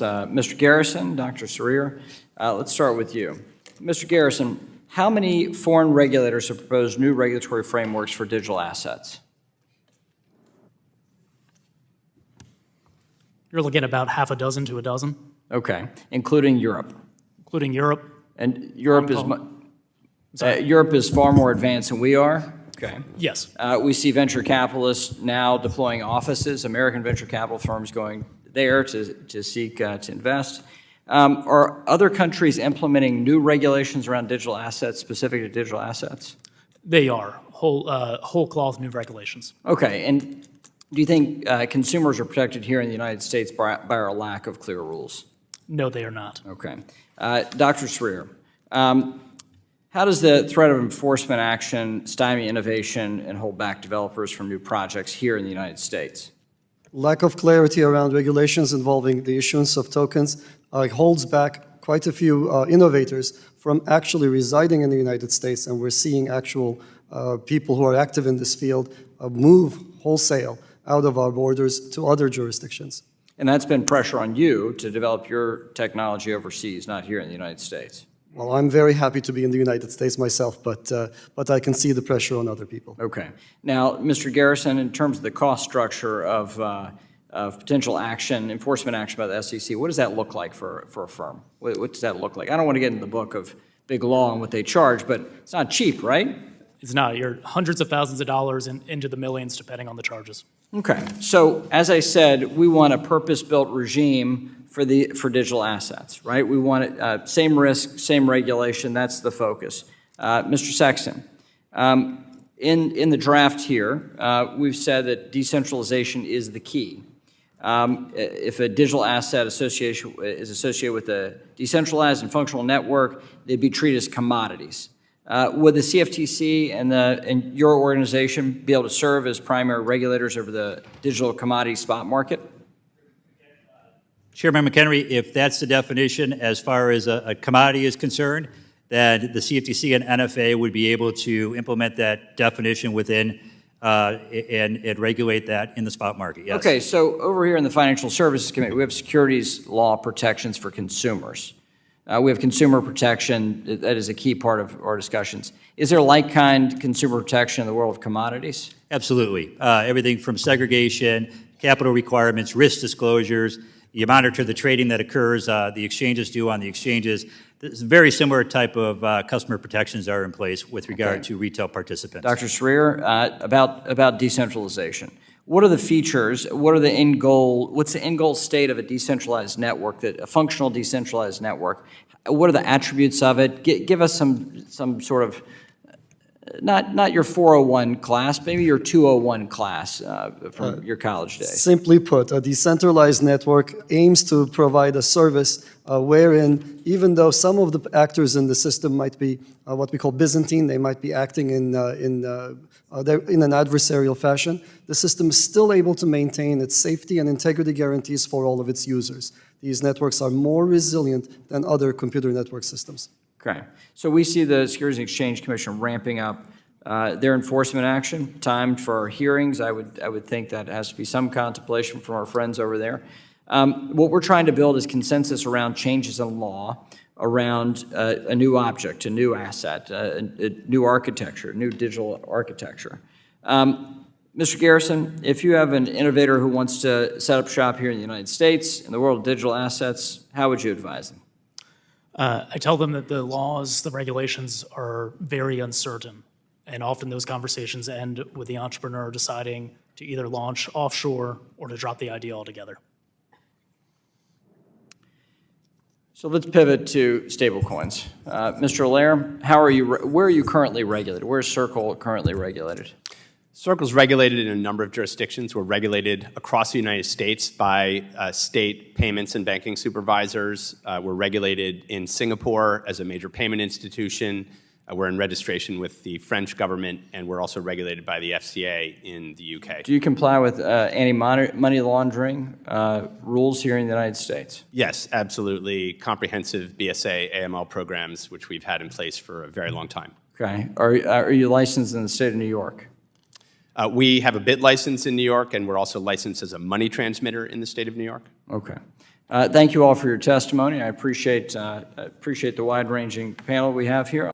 Mr. Garrison, Dr. Sarir, let's start with you. Mr. Garrison, how many foreign regulators have proposed new regulatory frameworks for digital assets? You're looking at about half a dozen to a dozen. Okay, including Europe. Including Europe. And Europe is far more advanced than we are. Okay. Yes. We see venture capitalists now deploying offices, American venture capital firms going there to seek to invest. Are other countries implementing new regulations around digital assets, specific to digital assets? They are. Whole cloth new regulations. Okay, and do you think consumers are protected here in the United States by our lack of clear rules? No, they are not. Okay. Dr. Sarir, how does the threat of enforcement action stymie innovation and hold back developers from new projects here in the United States? Lack of clarity around regulations involving the issuance of tokens holds back quite a few innovators from actually residing in the United States, and we're seeing actual people who are active in this field move wholesale out of our borders to other jurisdictions. And that's been pressure on you to develop your technology overseas, not here in the United States. Well, I'm very happy to be in the United States myself, but I can see the pressure on other people. Okay. Now, Mr. Garrison, in terms of the cost structure of potential action, enforcement action by the SEC, what does that look like for a firm? What does that look like? I don't want to get into the book of big law and what they charge, but it's not cheap, right? It's not. You're hundreds of thousands of dollars and into the millions, depending on the charges. Okay. So, as I said, we want a purpose-built regime for digital assets, right? We want it, same risk, same regulation. That's the focus. Mr. Sexton, in the draft here, we've said that decentralization is the key. If a digital asset association is associated with a decentralized and functional network, they'd be treated as commodities. Would the CFTC and your organization be able to serve as primary regulators over the digital commodity spot market? Chairman McHenry, if that's the definition as far as a commodity is concerned, then the CFTC and NFA would be able to implement that definition within and regulate that in the spot market, yes. Okay, so over here in the Financial Services Committee, we have securities law protections for consumers. We have consumer protection. That is a key part of our discussions. Is there like-kind consumer protection in the world of commodities? Absolutely. Everything from segregation, capital requirements, risk disclosures. You monitor the trading that occurs, the exchanges do on the exchanges. There's very similar type of customer protections are in place with regard to retail participants. Dr. Sarir, about decentralization. What are the features? What are the end goal? What's the end goal state of a decentralized network, a functional decentralized network? What are the attributes of it? Give us some sort of, not your 401 class, maybe your 201 class from your college days. Simply put, a decentralized network aims to provide a service wherein, even though some of the actors in the system might be what we call Byzantine, they might be acting in an adversarial fashion, the system is still able to maintain its safety and integrity guarantees for all of its users. These networks are more resilient than other computer network systems. Okay. So we see the Securities and Exchange Commission ramping up their enforcement action, timed for our hearings. I would think that has to be some contemplation from our friends over there. What we're trying to build is consensus around changes in law around a new object, a new asset, a new architecture, new digital architecture. Mr. Garrison, if you have an innovator who wants to set up shop here in the United States in the world of digital assets, how would you advise them? I tell them that the laws, the regulations are very uncertain, and often those conversations end with the entrepreneur deciding to either launch offshore or to drop the idea altogether. So let's pivot to stablecoins. Mr. Allaire, where are you currently regulated? Where is Circle currently regulated? Circle's regulated in a number of jurisdictions. We're regulated across the United States by state payments and banking supervisors. We're regulated in Singapore as a major payment institution. We're in registration with the French government, and we're also regulated by the FCA in the UK. Do you comply with anti-money laundering rules here in the United States? Yes, absolutely. Comprehensive BSA, AML programs, which we've had in place for a very long time. Okay. Are you licensed in the state of New York? We have a BIT license in New York, and we're also licensed as a money transmitter in the state of New York. Okay. Thank you all for your testimony. I appreciate the wide-ranging panel we have here.